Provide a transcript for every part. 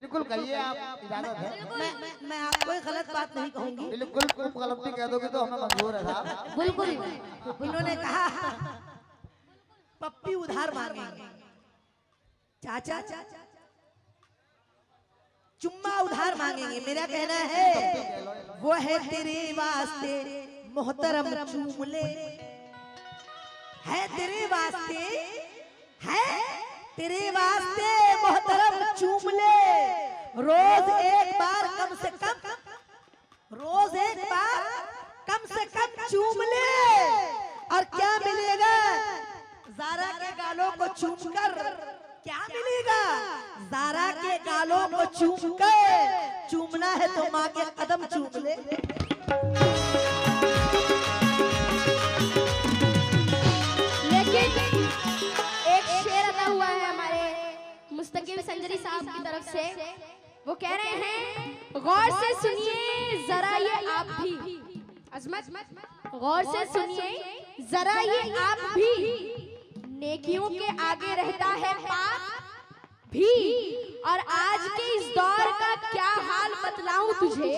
बिल्कुल कहिए, आप इजाजत है। मैं आपको गलत बात नहीं कहूंगी। बिल्कुल गलत नहीं कह दोगे तो हमें मंजूर है साहब। बिल्कुल। इन्होंने कहा पप्पी उधार मांगेंगे, चाचा चुम्मा उधार मांगेंगे। मेरा कहना है वो है तेरे वास्ते मोहतरम चूम ले, है तेरे वास्ते, है तेरे वास्ते मोहतरम चूम ले। रोज एक बार कम से कम, रोज एक बार कम से कम चूम ले। और क्या मिलेगा ज़ारा के गालों को चूम कर? क्या मिलेगा ज़ारा के गालों को चूम कर? चूमना है तो माँ के कदम चूम ले। लेकिन एक शेर अदा हुआ है हमारे मुस्तकीम संजरी साहब की तरफ से। वो कह रहे हैं गौर से सुनिए जरा ये आप भी, अजमत गौर से सुनिए जरा ये आप भी, नेकियों के आगे रहता है पाप भी। और आज के इस दौर का क्या हाल बतलाऊं तुझे,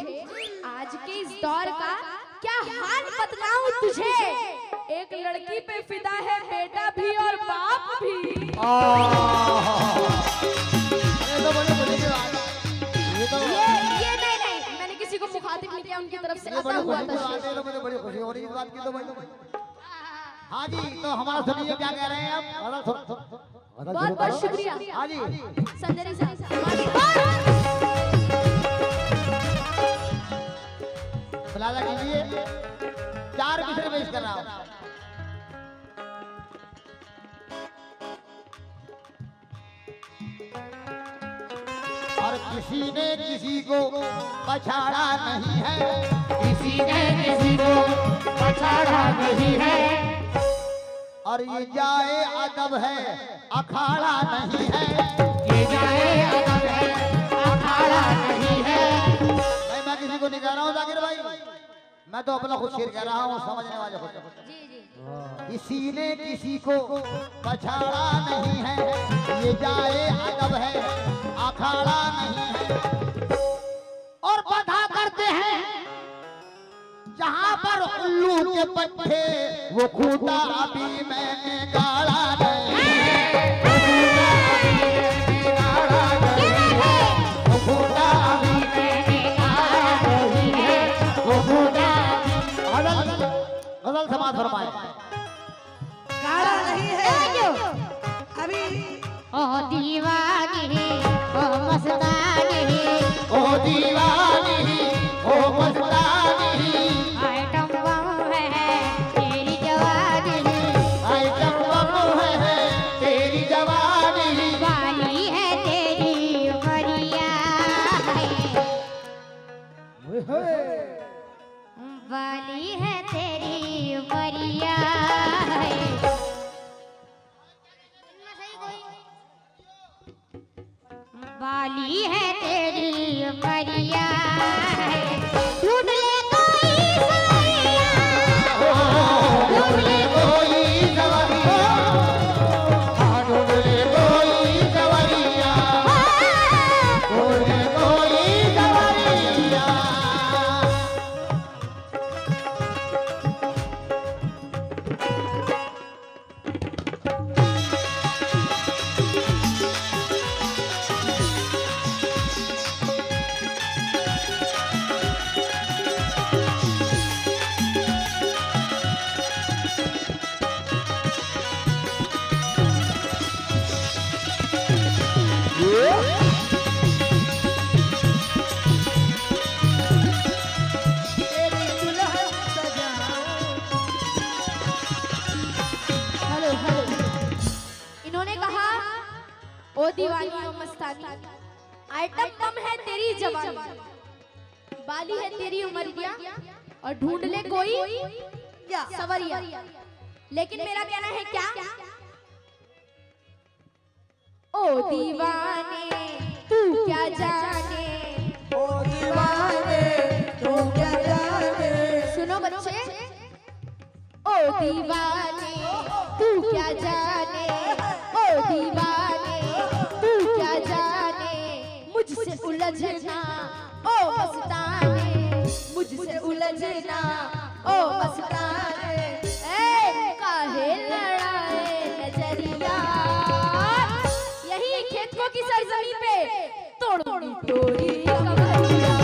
आज के इस दौर का क्या हाल बतलाऊं तुझे। एक लड़की पे फिदा है बेटा भी और बाप भी। ये नहीं, मैंने किसी को मुखातिब नहीं किया, उनकी तरफ से ऐसा हुआ था। तो मुझे बड़ी खुशी हो रही है इस बात की। तो भाई हाँ जी, तो हमारा सुनिए क्या कह रहे हैं आप। बहुत बहुत शुक्रिया। हाँ जी संजरी साहब मुलाजा कीजिए, 4 मिसरे पेश कर रहा हूँ। और किसी ने किसी को पछाड़ा नहीं है, किसी ने किसी को पछाड़ा नहीं है। और ये जाए अदब है अखाड़ा नहीं है, ये जाए अदब है अखाड़ा नहीं है। मैं किसी को नहीं कह रहा हूँ जाकिर भाई, मैं तो अपना खुद शेर कह रहा हूँ, समझने वाले खुद। किसी ने किसी को पछाड़ा नहीं है, ये जाए अदब है अखाड़ा नहीं है। और बधा करते हैं जहाँ पर उल्लू के पट्टे, वो खूंटा अभी मैंने गाड़ा नहीं है, वो खूंटा अभी मैंने गाड़ा नहीं है, वो खूंटा गजल समाज फरमाए। गाड़ा नहीं है अभी। ओ दीवानी ओ मस्तानी, ओ दीवानी ओ मस्तानी, आइटम बम है तेरी जवानी, आइटम बम है तेरी जवानी, वाली है तेरी उमरिया, वाली है तेरी उमरिया। वाली है तेरी उमरिया, ढूंढ ले कोई सवरिया, ढूंढ ले कोई सवरिया, ढूंढ ले कोई सवरिया, ढूंढ ले कोई सवरिया। इन्होंने कहा ओ दीवानी ओ मस्तानी, आइटम बम है तेरी जवानी, बाली है तेरी उमरिया, और ढूंढ ले कोई सवरिया। लेकिन मेरा कहना है क्या, ओ दीवाने तू क्या जाने, ओ दीवाने तू क्या जाने। सुनो बच्चे, ओ दीवाने तू क्या जाने, ओ दीवाने तू क्या जाने, मुझसे मुझसे उलझना ओ मस्ताने, मुझसे उलझना ओ मस्ताने, ए काहे लड़ाए नजरिया। यही खेतों की सरजमी पे तोड़ी तोड़ी कमरिया,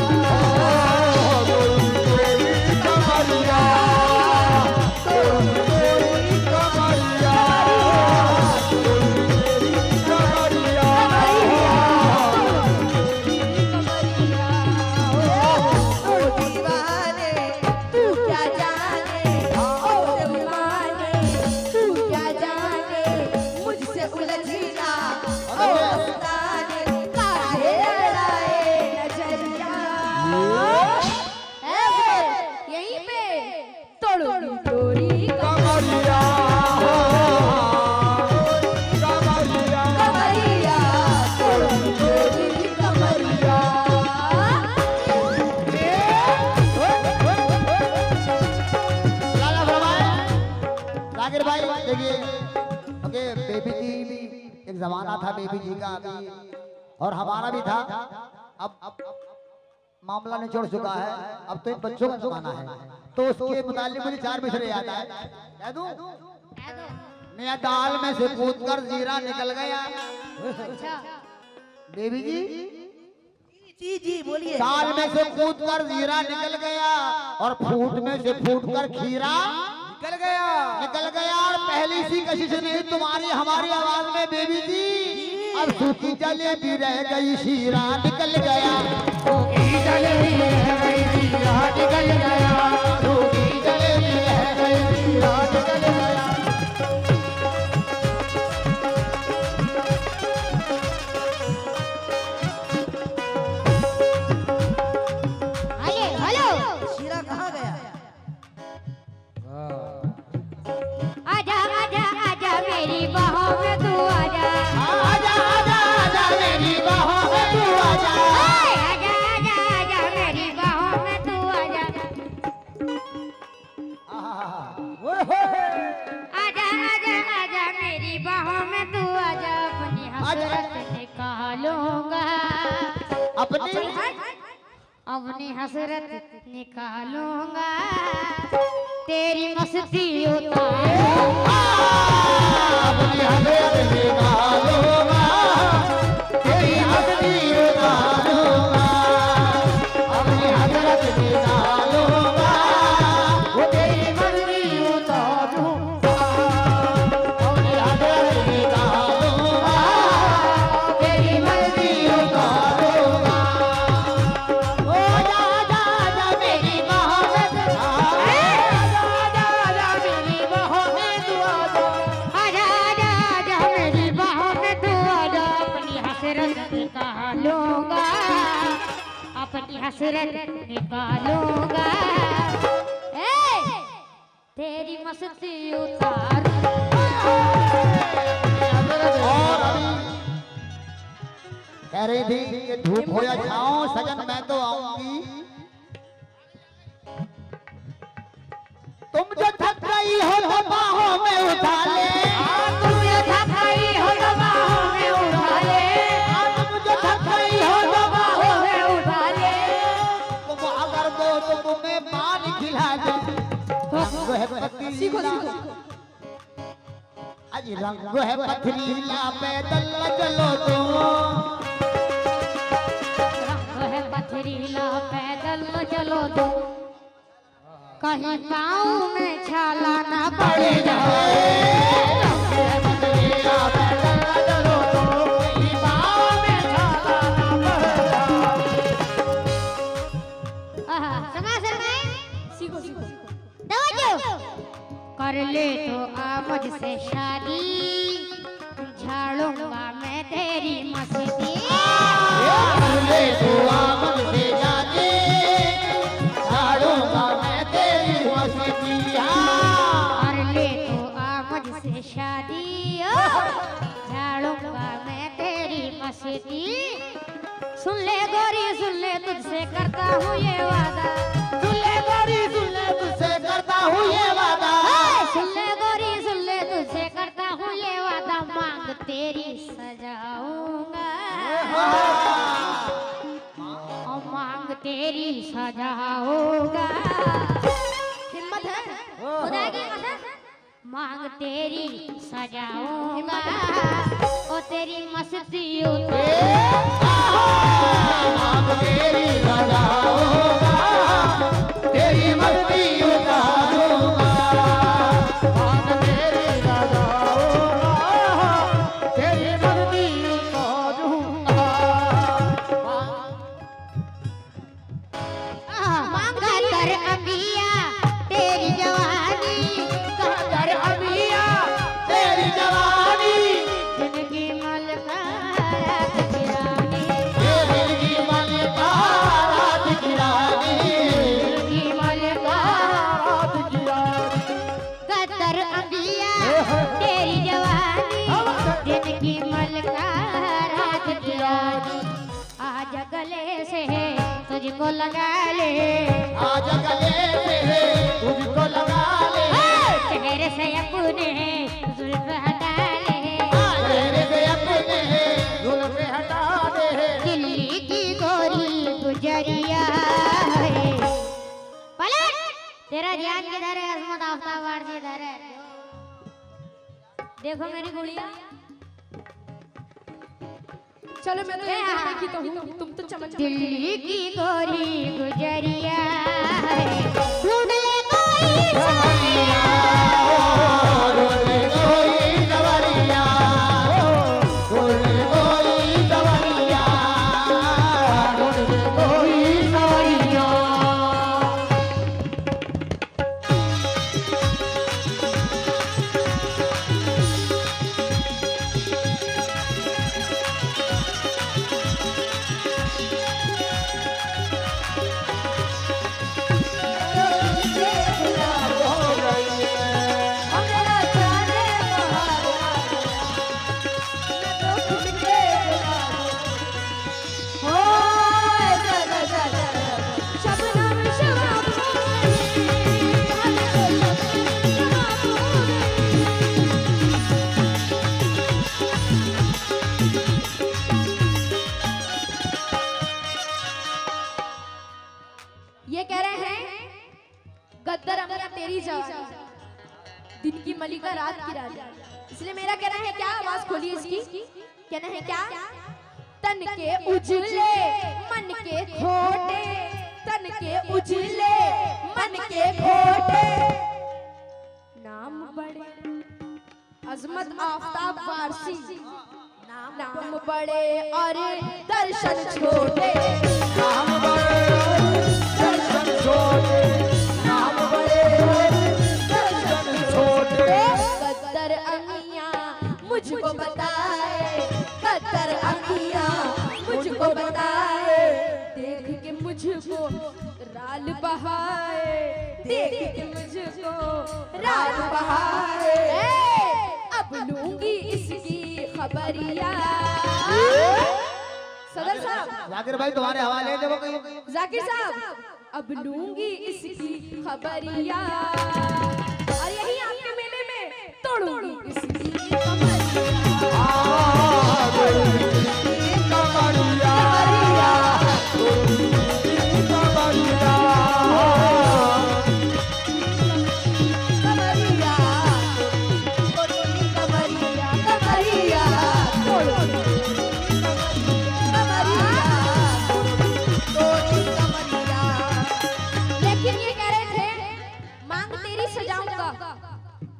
जमाना था बेबी जी का अभी और हमारा भी था। अब मामला निचोड़ चुका है, अब तो इन बच्चों का जमाना है। तो उसके मुतालिक मुझे 4 मिसरे याद आए। कह दूं? मैं दाल में से कूद कर जीरा निकल गया। बेबी जी जी जी बोलिए। दाल में से कूद कर जीरा निकल गया और फूट में से फूट कर खीरा निकल गया और पहली सी कशिश नहीं तुम्हारी हमारी आवाज में बेबी जी। अब सूखी जलेबी रह गई शीरा निकल गया, सूखी जलेबी रह गई शीरा निकल गया, सूखी जलेबी रह गई शीरा निकल गया। हेलो शीरा कहाँ गया? आजा आजा आजा मेरी बाहों में तू आजा, आजा आजा आजा मेरी बाहों में तू आजा, आजा आजा आजा मेरी बाहों में तू आजा, आजा आजा आजा मेरी बाहों में तू आजा, अपनी हसरत निकालूंगा, अपनी हसरत निकालूंगा, तेरी मस्ती उतारूंगा, अपनी हसरत निकालूंगा, तेरी मस्ती उतारूंगा, अपनी हसरत निकालूंगा, वो तेरी मस्ती उतारूंगा, अपनी हसरत निकालूंगा, तेरी मस्ती उतारूंगा। ओ जा जा जा मेरी मोहब्बत निकालूंगा, अपनी हसरत निकालूंगा, तेरी मस्ती उतारूंगा। कह रही थी कि धूप हो या छाओ सजन मैं तो आऊंगी, तुम जो थक गई हो तो बाहों में उठा ले, तुम जो थक गई हो तो बाहों में उठा ले, तुम जो थक गई हो तो बाहों में उठा ले, तुम अगर दो तो तुम्हें पानी खिला दे, रंग है पथरीला, अजी रंग है पथरीला पैदल न चलो तुम, रंग है पथरीला पैदल न चलो तुम, कहीं पाँव में छाला ना पड़े जाए, रंग है पथरीला पैदल न चलो तुम, कहीं पाँव में छाला न पड़ जाए। सीखो सीखो कर ले तो आ मुझसे शादी, झाड़ूंगा मैं तेरी मस्ती, कर ले तो आमद से जाके, झाड़ूंगा मैं तेरी मस्ती, कर ले तो आ मुझसे शादी, झाड़ूंगा मैं तेरी मस्ती, सुन ले गोरी सुन ले तुझसे करता हूँ ये वादा, सुन ले गोरी सुन ले तुझसे करता हूँ ये वादा, सुन ले गोरी सुन ले तुझसे करता हूँ ये वादा, मांग तेरी सजाऊंगा, तेरी सजाऊंगा। हिम्मत है? खुदा की कसम मांग तेरी सजाऊंगा और तेरी मस्ती मांग तेरी सजाऊंगा, तेरी मस्ती उतारूंगा। मांग तेरी सजाऊंगा, तेरी मस्ती उतारूंगा। मांग कर अबिया तेरी जवानी, कर अबिया तेरी जवानी, जिंदगी मलका रात की रानी, जिंदगी मलका रात की रानी, जिंदगी मलका रात की रानी। कतर अबिया तेरी जवानी, जिंदगी मलका रात की रानी। आज गले से तुझको लगा ले, आज गले से तुझको लगा ले, चेहरे से अपने जुल्फ हटा ले, चेहरे से अपने जुल्फ हटा दे। दिल्ली की गोरी गुजरिया है। पलट तेरा जान किधर है, अजमत आफ्ताब वारसी इधर है। देखो मेरी गुड़िया, चलो मैं तो देखी तो हूँ, तुम तो चमक दिल्ली की गोरी गुजरिया है। ढूंढ ले कोई सवरिया, रोले कोई सवरिया, रोले कोई सवरिया, रोले कोई सवरिया। ये कह रहे हैं गद्दर अमिया तेरी जवानी, दिन की मलिका रात की रानी। इसलिए मेरा कहना है क्या, आवाज खोलिए इसकी, कहना है क्या, तन के उजले मन के खोटे, तन के उजले मन के खोटे, नाम बड़े अजमत आफ्ताब वारसी, नाम बड़े और दर्शन छोटे, नाम बड़े दर्शन छोटे, नाम बड़े दर्शन छोटे। गद्दर अमिया मुझको बताए, गद्दर अमिया मुझको बताए, देख के मुझको राल बहाए, देख के मुझको राल बहाए, अब लूंगी इसकी खबरिया। सदर साहब, जाकिर भाई तुम्हारे हवाले है, देखो कहीं जाकिर साहब, अब लूंगी इसकी खबरिया, और यही आपके मेले में तोड़ूंगी इसकी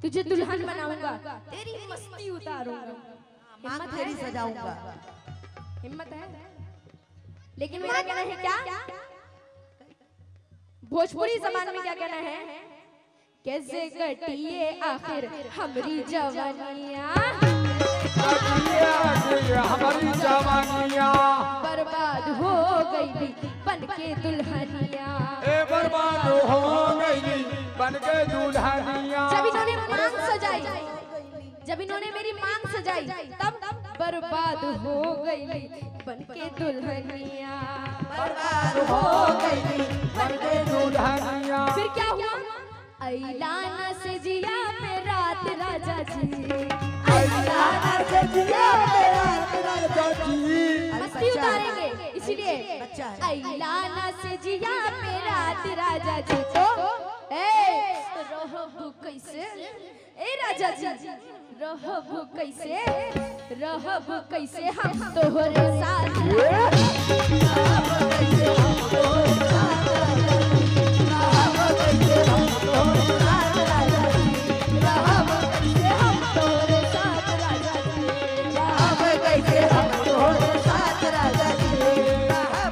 तुझे दुल्हन बनाऊंगा, तेरी मस्ती उतारूंगा, मांग तेरी सजाऊंगा। हिम्मत है? लेकिन मेरा कहना है क्या, भोजपुरी जबान में क्या कहना है, कैसे कटिए आखिर हमारी जवानियां, हमारी जवानियां बर्बाद हो गई बन के दुल्हनिया, बर्बाद हो गई बन के दुल्हनिया। जब इन्होंने मांग सजाई, जब इन्होंने मेरी मांग सजाई, तब बर्बाद हो गई बन के दुल्हनिया, बर्बाद हो गई बन के दुल्हनिया। फिर क्या हुआ, ऐलाना से जिया पे रात राजा जी, ऐलाना से जिया पे रात राजा जी। मस्ती उतारेंगे, इसीलिए बच्चा है। ऐलाना से जिया पे रात राजा जी तो रहब कैसे राजा जी रहब कैसे हम तोहरे साथ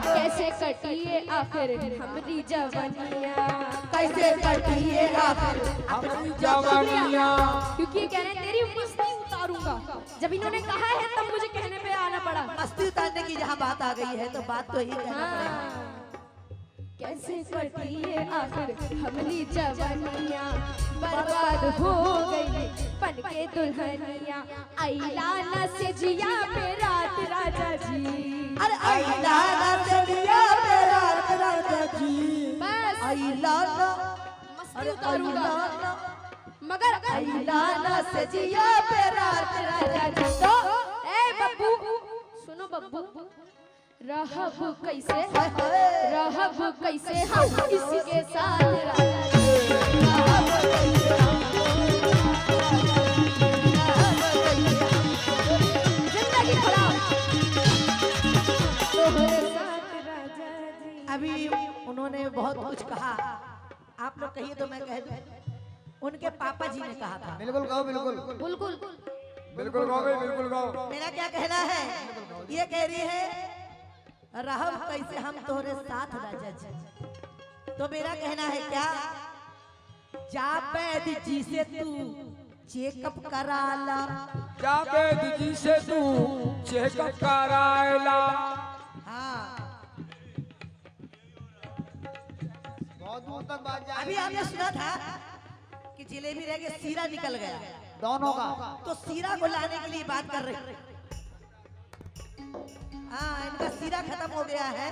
कैसे कटिए आखिर हमारी जवानिया कैसे कटिए आखिर जवानिया क्योंकि ये कह रहे हैं तेरी मस्ती उतारूंगा। जब इन्होंने कहा है तब मुझे कहने पे आना पड़ा। मस्ती उतारने की जहाँ बात आ गई है तो बात तो ही कहना पड़ेगा। हाँ। कैसे कटिए आखिर हमारी जवानिया बर्बाद हो गई बन के दुल्हनिया ऐलाना से जिया पे रात राजा जी अरे ऐलाना से जिया पे रात राजा जी बस ऐलाना मस्ती उतारूंगा मगर ऐलाना से जिया पे रात राजा जी तो ए बब्बू सुनो बब्बू रहब कैसे हम इसके साथ जिंदगी खराब तोहरे साथ राजा जी। अभी उन्होंने बहुत कुछ कहा, आप लोग कहिए तो मैं कह दूं। उनके पापा जी ने कहा था। बिल्कुल गाओ बिल्कुल बिल्कुल बिल्कुल गाओ बिल्कुल गाओ। मेरा क्या कहना है, ये कह रही है रहब कैसे हम तोहरे साथ राजा जी। तो मेरा कहना है क्या, जा वैद्य जी से तू चेकअप करा ला, जावेद जी से तू चेकअप करायला। हाँ बहुत दूर तक बात जा अभी आपने सुना था कि जिलेबी रह गया सीरा निकल गया, दोनों का तो सीरा को लाने के लिए बात कर रहे। हाँ इनका सीरा खत्म हो गया है,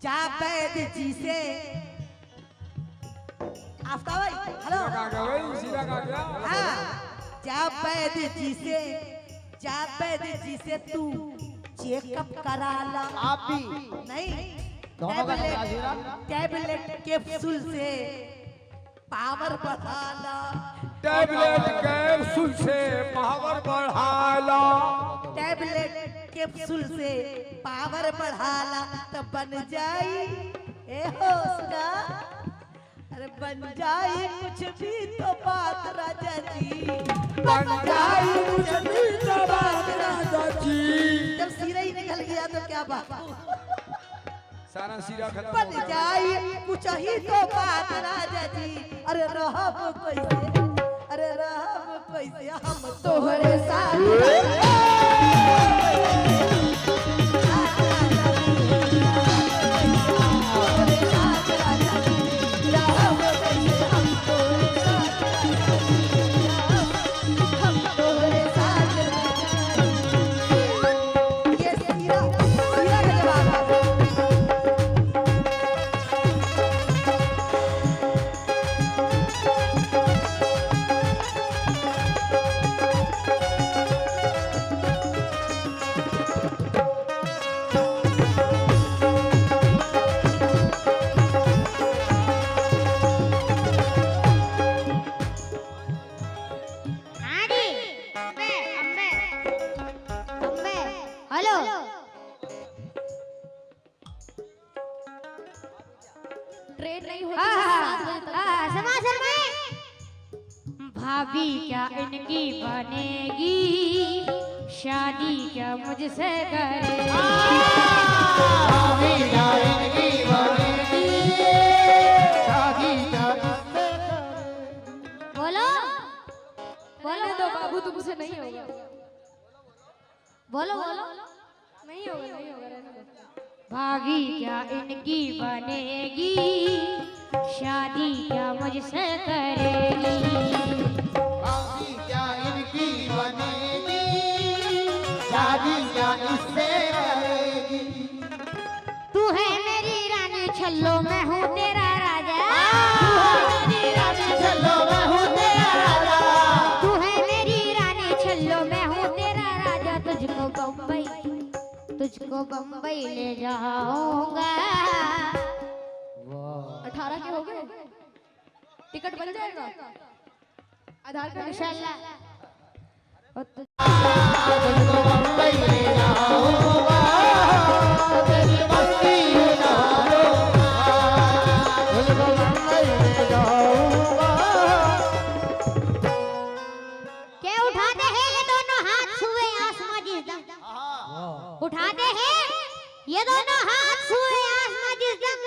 जा वैद्य जी से आफ्ताब भाई हेलो सीधा का गया हाँ जा वैद्य जी से तू चेकअप करा ला। आप भी नहीं दोनों का टैबलेट कैप्सूल से पावर बढ़ाला, टैबलेट कैप्सूल से पावर बढ़ाला। टैबलेट कैप्सूल से पावर बढ़ाला तो बन जाई ए हो सुना, अरे बन जाई कुछ भी तो बात राजा जी, बन जाई कुछ भी तो बात राजा जी। जब सिरा ही निकल गया तो क्या बात, सारा सीरा खत्म बन जाई कुछ ही तो बात राजा जी। अरे रहब कैसे हम तोहरे साथ ये सीरा का जवाब है। हाँ जी अम्बे अम्बे अम्बे हेलो ट्रेन नहीं होती हाँ 7 बजे तक। समाचार में भाभी क्या इनकी बनेगी शादी क्या मुझसे करेगी बोलो रहने दो बाबू तुमसे नहीं होगा बोलो बोलो नहीं होगा रहने दो। भाभी क्या इनकी बनेगी शादी क्या मुझसे करेगी भाभी क्या इनकी बनेगी, शादी क्या इससे करेगी। तू है मेरी रानी छल्लो मैं हूँ तेरा राजा चलो मैं हूँ तेरा राजा। तू है मेरी रानी छल्लो मैं हूँ तेरा राजा तुझको बम्बई तुझको बम्बई ले जाऊंगा। 18 के हो गए, टिकट बन जाएगा, आधार कार्ड इंशाल्लाह। और तुझको बम्बई ले जाऊंगा, तेरी मस्ती उतारूंगा, तुझको बम्बई ले जाऊंगा। के उठाते हैं ये दोनों हाथ छुए आसमां जिस दम, उठाते हैं ये दोनों हाथ छुए आसमां जिस दम,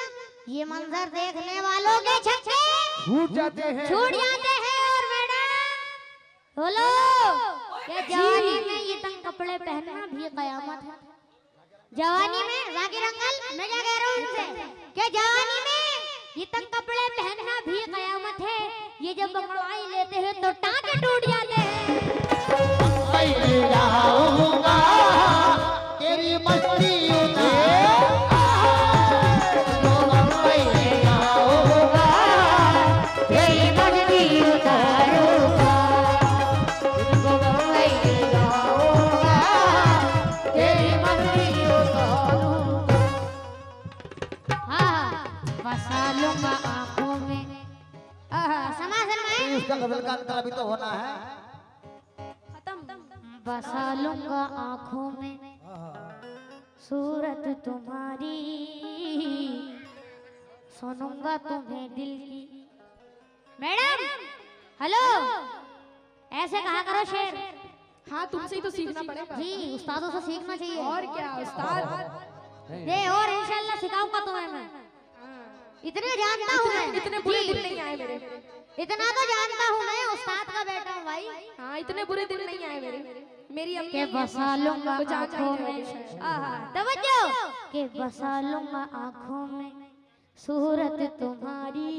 ये मंजर देखने वालों के छक्के छूट जाते हैं, छूट जाते हैं। और मैडम बोलो ये जवानी में ये तंग कपड़े पहनना भी कयामत है। जवानी में जाकिर अंकल मैं क्या कह रहा हूँ उनसे कि जवानी में ये तंग कपड़े पहनना भी कयामत है। ये जब बंगड़ाई लेते हैं तो टांके टूट जाते हैं। बम्बई ले जाऊंगा, तेरी मस्ती उतारूंगा, तुझको बम्बई ले जाऊंगा, तेरी मस्ती उतारूंगा, तुझको बम्बई ले जाऊंगा, तेरी मस्ती उतारूंगा। हाँ बसा लूंगा आंखों में। समा शर्माए उसका गजल का अंतर अभी तो होना है। बसा लूंगा आंखों में सूरत तुम्हारी, सुनूंगा तुम्हें दिल की। मैडम हेलो, ऐसे कहा करो शेर। हाँ तुमसे ही तो सीखना पड़ेगा जी उस्तादों से सीखना चाहिए। और क्या उस्ताद, ये और इंशाल्लाह सिखाऊंगा तुम्हें मैं। इतने जानता हूँ मैं, इतने बुरे दिन नहीं आए मेरे, इतना तो जानता हूँ मैं, उस्ताद का बेटा हूँ भाई। हाँ इतने बुरे दिन नहीं आए मेरे, मेरी अम्मी के बसा लूंगा को जान आँखों चाहिए में, शायद। तवज्जो के बसा लूंगा आँखों में सूरत तुम्हारी,